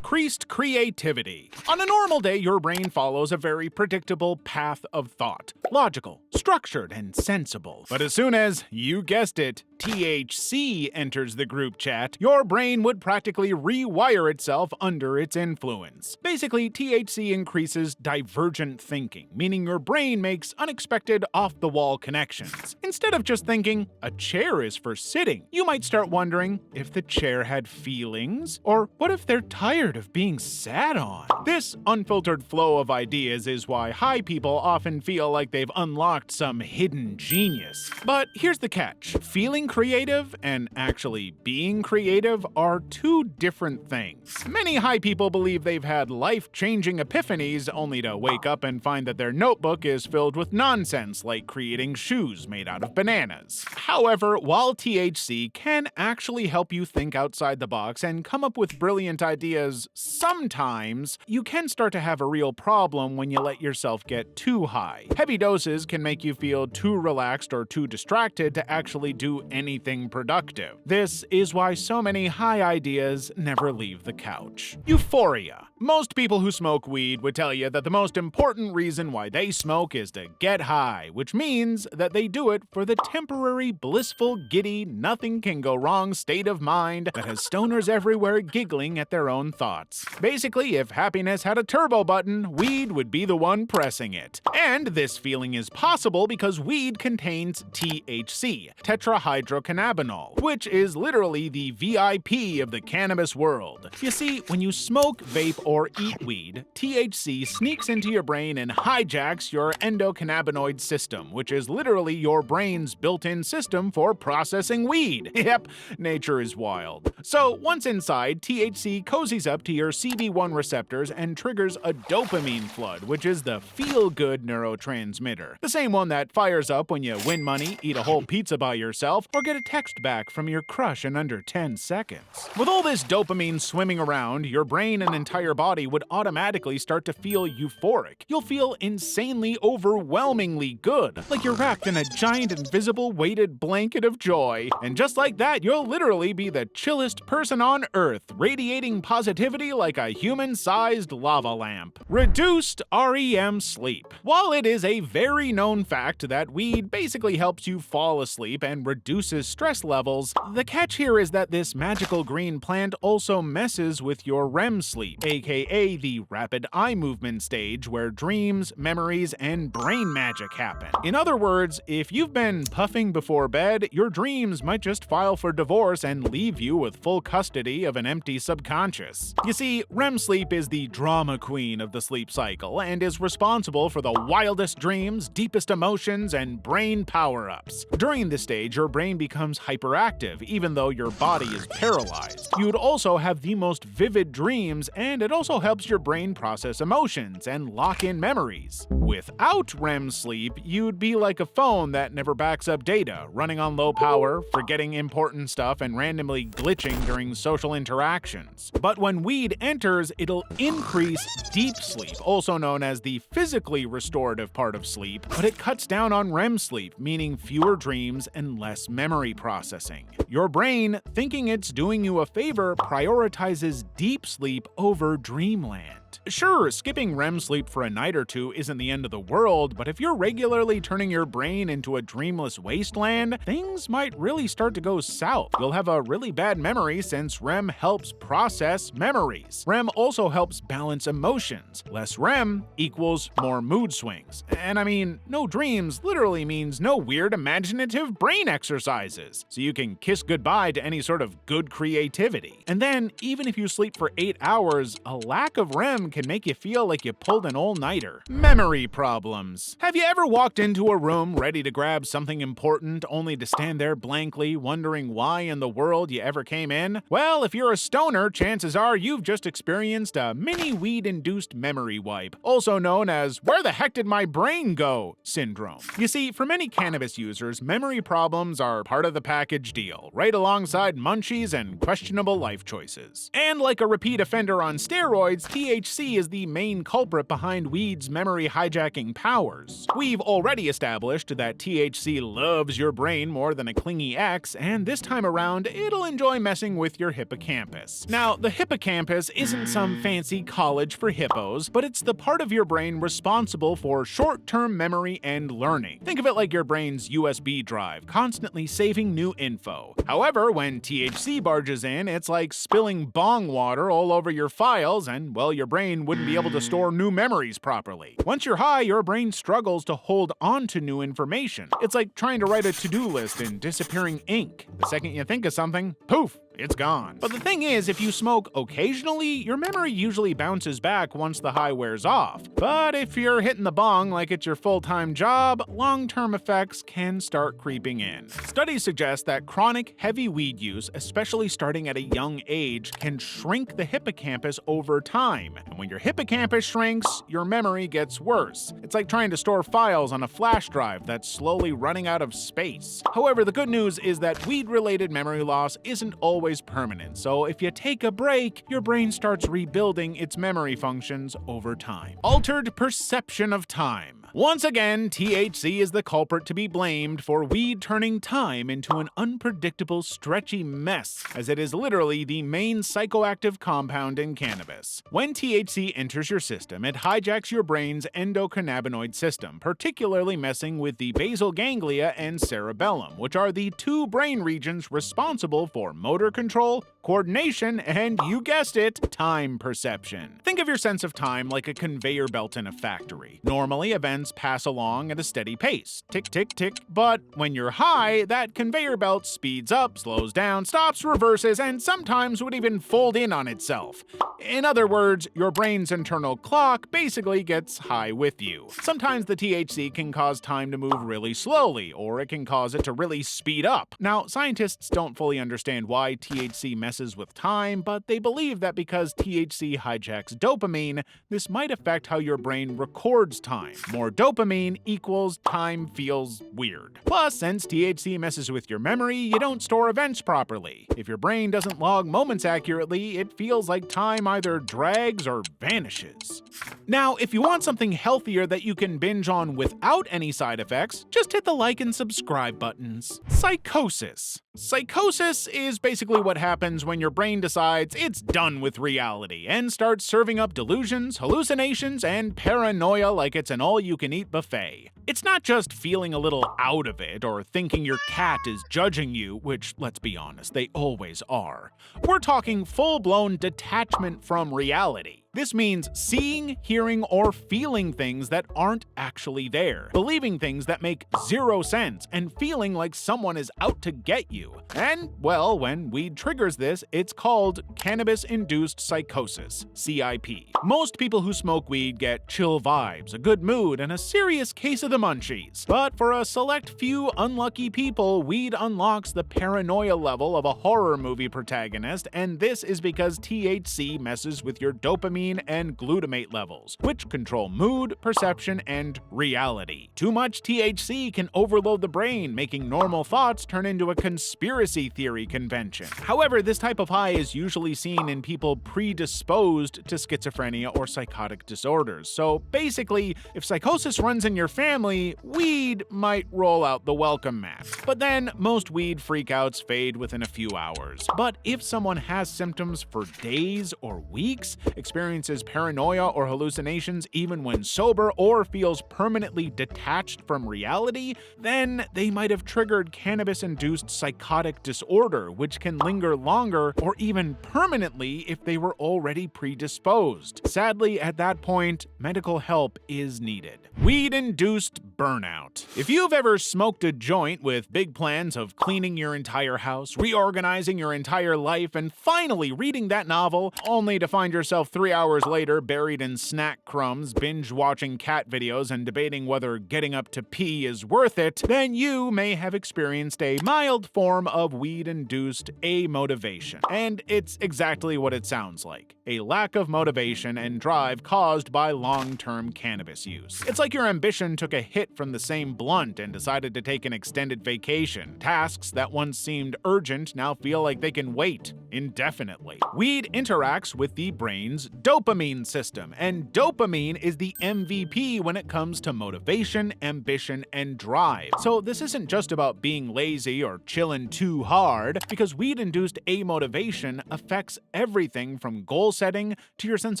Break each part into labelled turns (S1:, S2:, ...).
S1: increased creativity. On a normal day, your brain follows a very predictable path of thought. Logical, structured, and sensible. But as soon as, you guessed it, THC enters the group chat, your brain would practically rewire itself under its influence. Basically, THC increases divergent thinking, meaning your brain makes unexpected off-the-wall connections. Instead of just thinking, a chair is for sitting, you might start wondering if the chair had feelings, or what if they're tired of being sat on? This unfiltered flow of ideas is why high people often feel like they've unlocked some hidden genius. But here's the catch. Feeling creative and actually being creative are two different things. Many high people believe they've had life-changing epiphanies only to wake up and find that their notebook is filled with nonsense like creating shoes made out of bananas. However, while THC can actually help you think outside the box and come up with brilliant ideas, sometimes you can start to have a real problem when you let yourself get too high. Heavy doses can make you feel too relaxed or too distracted to actually do anything productive. This is why so many high ideas never leave the couch. Euphoria. Most people who smoke weed would tell you that the most important reason why they smoke is to get high, which means that they do it for the temporary, blissful, giddy, nothing can go wrong state of mind that has stoners everywhere giggling at their own thoughts. Basically, if happiness had a turbo button, weed would be the one pressing it. And this feeling is possible because weed contains THC, tetrahydrocannabinol, which is literally the VIP of the cannabis world. You see, when you smoke, vape, or eat weed, THC sneaks into your brain and hijacks your endocannabinoid system, which is literally your brain's built-in system for processing weed. Yep, nature is wild. So once inside, THC cozies up to your CB1 receptors and triggers a dopamine flood, which is the feel-good neurotransmitter. The same one that fires up when you win money, eat a whole pizza by yourself, or get a text back from your crush in under 10 seconds. With all this dopamine swimming around, your brain and entire body would automatically start to feel euphoric. You'll feel insanely, overwhelmingly good, like you're wrapped in a giant invisible weighted blanket of joy. And just like that, you'll literally be the chillest person on Earth, radiating positivity like a human-sized lava lamp. Reduced REM sleep. While it is a very known fact that weed basically helps you fall asleep and reduces stress levels, the catch here is that this magical green plant also messes with your REM sleep, aka the rapid eye movement stage where dreams, memories, and brain magic happen. In other words, if you've been puffing before bed, your dreams might just file for divorce and leave you with full custody of an empty subconscious. You see, REM sleep is the drama queen of the sleep cycle and is responsible for the wildest dreams, deepest emotions, and brain power-ups. During this stage, your brain becomes hyperactive, even though your body is paralyzed. You'd also have the most vivid dreams, and it also helps your brain process emotions and lock in memories. Without REM sleep, you'd be like a phone that never backs up data, running on low power, forgetting important stuff, and randomly glitching during social interactions. But when weed enters, it'll increase deep sleep, also known as the physically restorative part of sleep, but it cuts down on REM sleep, meaning fewer dreams and less memory processing. Your brain, thinking it's doing you a favor, prioritizes deep sleep over dreamland. Sure, skipping REM sleep for a night or two isn't the end of the world, but if you're regularly turning your brain into a dreamless wasteland, things might really start to go south. You'll have a really bad memory since REM helps process memories. REM also helps balance emotions. Less REM equals more mood swings. And I mean, no dreams literally means no weird imaginative brain exercises, so you can kiss goodbye to any sort of good creativity. And then, even if you sleep for 8 hours, a lack of REM can make you feel like you pulled an all-nighter. Memory problems. Have you ever walked into a room ready to grab something important only to stand there blankly wondering why in the world you ever came in? Well, if you're a stoner, chances are you've just experienced a mini weed-induced memory wipe, also known as "where the heck did my brain go?" syndrome. You see, for many cannabis users, memory problems are part of the package deal, right alongside munchies and questionable life choices. And like a repeat offender on steroids, THC THC is the main culprit behind weed's memory hijacking powers. We've already established that THC loves your brain more than a clingy ex, and this time around, it'll enjoy messing with your hippocampus. Now, the hippocampus isn't some fancy college for hippos, but it's the part of your brain responsible for short-term memory and learning. Think of it like your brain's USB drive, constantly saving new info. However, when THC barges in, it's like spilling bong water all over your files, and, well, your brain wouldn't be able to store new memories properly. Once you're high, your brain struggles to hold on to new information. It's like trying to write a to-do list in disappearing ink. The second you think of something, poof, it's gone. But the thing is, if you smoke occasionally, your memory usually bounces back once the high wears off. But if you're hitting the bong like it's your full-time job, long-term effects can start creeping in. Studies suggest that chronic heavy weed use, especially starting at a young age, can shrink the hippocampus over time. And when your hippocampus shrinks, your memory gets worse. It's like trying to store files on a flash drive that's slowly running out of space. However, the good news is that weed-related memory loss isn't always permanent, so if you take a break, your brain starts rebuilding its memory functions over time. Altered perception of time. Once again, THC is the culprit to be blamed for weed turning time into an unpredictable, stretchy mess, as it is literally the main psychoactive compound in cannabis. When THC enters your system, it hijacks your brain's endocannabinoid system, particularly messing with the basal ganglia and cerebellum, which are the two brain regions responsible for motor control, coordination, and, you guessed it, time perception. Think of your sense of time like a conveyor belt in a factory. Normally, events pass along at a steady pace, tick, tick, tick, but when you're high, that conveyor belt speeds up, slows down, stops, reverses, and sometimes would even fold in on itself. In other words, your brain's internal clock basically gets high with you. Sometimes the THC can cause time to move really slowly, or it can cause it to really speed up. Now, scientists don't fully understand why THC messes with time, but they believe that because THC hijacks dopamine, this might affect how your brain records time. More dopamine equals time feels weird. Plus, since THC messes with your memory, you don't store events properly. If your brain doesn't log moments accurately, it feels like time either drags or vanishes. Now, if you want something healthier that you can binge on without any side effects, just hit the like and subscribe buttons. Psychosis. Psychosis is basically what happens when your brain decides it's done with reality and starts serving up delusions, hallucinations, and paranoia like it's an all-you-can-eat buffet. It's not just feeling a little out of it or thinking your cat is judging you, which, let's be honest, they always are. We're talking full-blown detachment from reality. This means seeing, hearing, or feeling things that aren't actually there, believing things that make zero sense, and feeling like someone is out to get you. And, well, when weed triggers this, it's called cannabis-induced psychosis, CIP. Most people who smoke weed get chill vibes, a good mood, and a serious case of the munchies. But for a select few unlucky people, weed unlocks the paranoia level of a horror movie protagonist, and this is because THC messes with your dopamine and glutamate levels, which control mood, perception, and reality. Too much THC can overload the brain, making normal thoughts turn into a conspiracy theory convention. However, this type of high is usually seen in people predisposed to schizophrenia or psychotic disorders. So basically, if psychosis runs in your family, weed might roll out the welcome mat. But then, most weed freakouts fade within a few hours. But if someone has symptoms for days or weeks, experiences paranoia or hallucinations even when sober, or feels permanently detached from reality, then they might have triggered cannabis-induced psychotic disorder, which can linger longer or even permanently if they were already predisposed. Sadly, at that point, medical help is needed. Weed-induced burnout. If you've ever smoked a joint with big plans of cleaning your entire house, reorganizing your entire life, and finally reading that novel, only to find yourself 3 hours later buried in snack crumbs, binge-watching cat videos, and debating whether getting up to pee is worth it, then you may have experienced a mild form of weed-induced amotivation. And it's exactly what it sounds like. A lack of motivation and drive caused by long-term cannabis use. It's like your ambition took a hit from the same blunt and decided to take an extended vacation. Tasks that once seemed urgent now feel like they can wait indefinitely. Weed interacts with the brain's dopamine system, and dopamine is the MVP when it comes to motivation, ambition, and drive. So this isn't just about being lazy or chilling too hard, because weed-induced amotivation affects everything from goal setting to your sense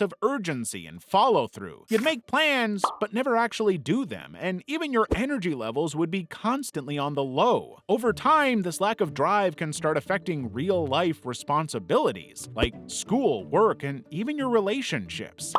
S1: of urgency and follow-through. You'd make plans, but never actually do them, and even your energy levels would be constantly on the low. Over time, this lack of drive can start affecting real-life responsibilities, like school, work, and even your relationships.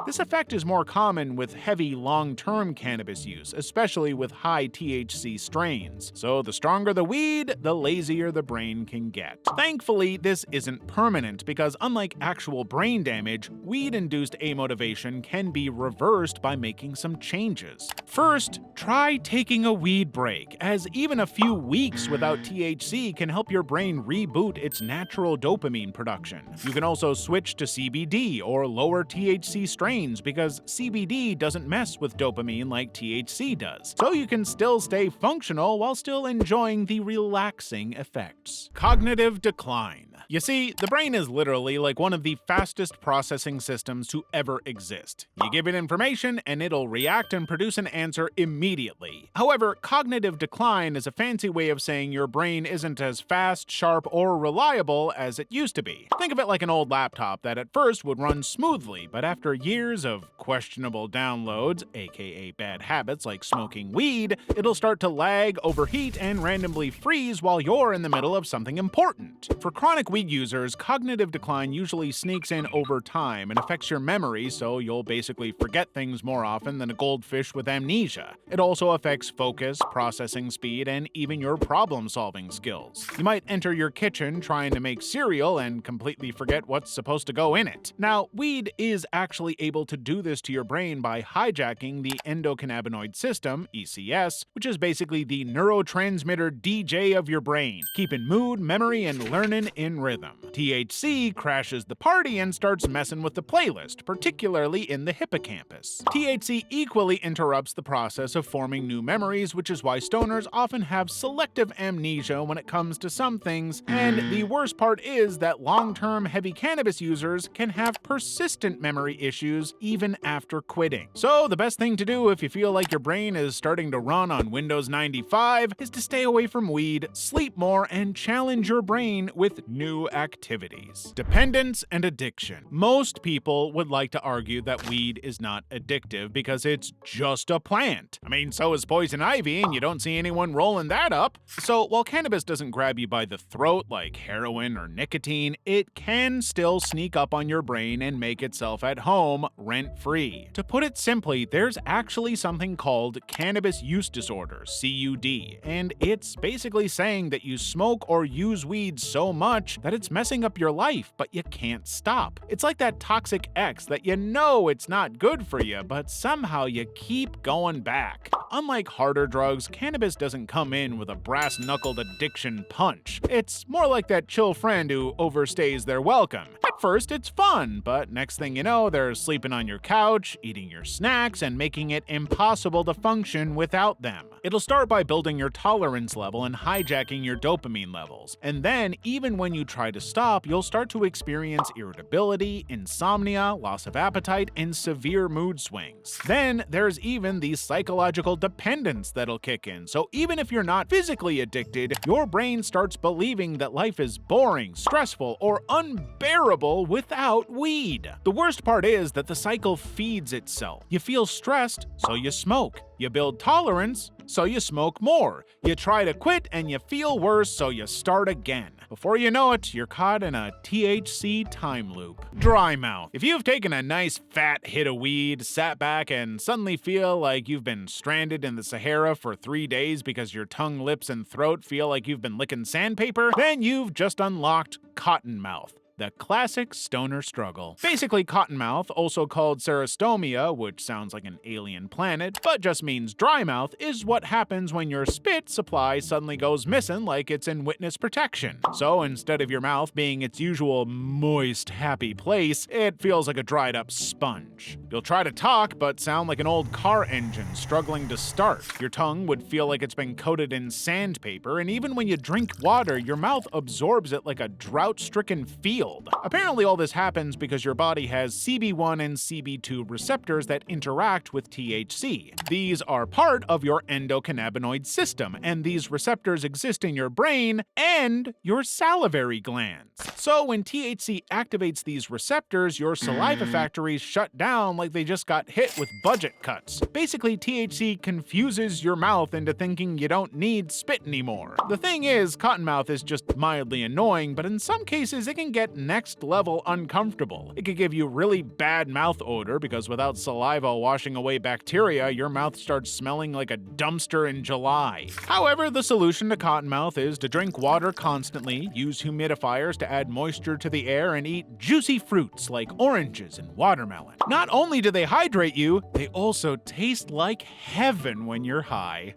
S1: This effect is more common with heavy, long-term cannabis use, especially with high THC strains. So the stronger the weed, the lazier the brain can get. Thankfully, this isn't permanent because unlike actual brain damage, weed-induced amotivation can be reversed by making some changes. First, try taking a weed break, as even a few weeks without THC can help your brain reboot its natural dopamine production. You can also switch to CBD or lower THC strains because CBD doesn't mess with dopamine like THC does, so you can still stay functional while still enjoying the relaxing effects. Cognitive decline. You see, the brain is literally like one of the fastest processing systems to ever exist. You give it information and it'll react and produce an answer immediately. However, cognitive decline is a fancy way of saying your brain isn't as fast, sharp, or reliable as it used to be. Think of it like an old laptop that at first would run smoothly, but after years of questionable downloads, aka bad habits like smoking weed, it'll start to lag, overheat, and randomly freeze while you're in the middle of something important. For chronic weed users, cognitive decline usually sneaks in over time and affects your memory, so you'll basically forget things more often than a goldfish with amnesia. It also affects focus, processing speed, and even your problem-solving skills. You might enter your kitchen trying to make cereal and completely forget what's supposed to go in it. Now, weed is actually able to do this to your brain by hijacking the endocannabinoid system, ECS, which is basically the neurotransmitter DJ of your brain, keeping mood, memory, and learning in rhythm. THC crashes the party and starts messing with the playlist, particularly in the hippocampus. THC equally interrupts the process of forming new memories, which is why stoners often have selective amnesia when it comes to some things, and the worst part is that long-term heavy cannabis users can have persistent memory issues even after quitting. So the best thing to do if you feel like your brain is starting to run on Windows 95 is to stay away from weed, sleep more, and challenge your brain with new activities. Dependence and addiction. Most people would like to argue that weed is not addictive because it's just a plant. I mean, so is poison ivy, and you don't see anyone rolling that up. So while cannabis doesn't grab you by the throat like heroin or nicotine, it can still sneak up on your brain and make itself at home rent-free. To put it simply, there's actually something called cannabis use disorder, CUD, and it's basically saying that you smoke or use weed so much that it's messing up your life, but you can't stop. It's like that toxic ex that you know it's not good for you, but somehow you keep going back. Unlike harder drugs, cannabis doesn't come in with a brass-knuckled addiction punch. It's more like that chill friend who overstays their welcome. At first, it's fun, but next thing you know, they're sleeping on your couch, eating your snacks, and making it impossible to function without them. It'll start by building your tolerance level and hijacking your dopamine levels. And then, even when you try to stop, you'll start to experience irritability, insomnia, loss of appetite, and severe mood swings. Then, there's even the psychological dependence that'll kick in. So even if you're not physically addicted, your brain starts believing that life is boring, stressful, or unbearable without weed. The worst part is that the cycle feeds itself. You feel stressed, so you smoke. You build tolerance, so you smoke more. You try to quit and you feel worse, so you start again. Before you know it, you're caught in a THC time loop. Dry mouth. If you've taken a nice fat hit of weed, sat back, and suddenly feel like you've been stranded in the Sahara for 3 days because your tongue, lips, and throat feel like you've been licking sandpaper, then you've just unlocked cotton mouth. The classic stoner struggle. Basically, cottonmouth, also called serostomia, which sounds like an alien planet, but just means dry mouth, is what happens when your spit supply suddenly goes missing like it's in witness protection. So instead of your mouth being its usual moist, happy place, it feels like a dried up sponge. You'll try to talk, but sound like an old car engine struggling to start. Your tongue would feel like it's been coated in sandpaper, and even when you drink water, your mouth absorbs it like a drought-stricken field. killed. Apparently all this happens because your body has CB1 and CB2 receptors that interact with THC. These are part of your endocannabinoid system, and these receptors exist in your brain and your salivary glands. So when THC activates these receptors, your saliva factories shut down like they just got hit with budget cuts. Basically, THC confuses your mouth into thinking you don't need spit anymore. The thing is, cottonmouth is just mildly annoying, but in some cases it can get next level uncomfortable. It could give you really bad mouth odor because without saliva washing away bacteria, your mouth starts smelling like a dumpster in July. However, the solution to cottonmouth is to drink water constantly, use humidifiers to add moisture to the air, and eat juicy fruits like oranges and watermelon. Not only do they hydrate you, they also taste like heaven when you're high.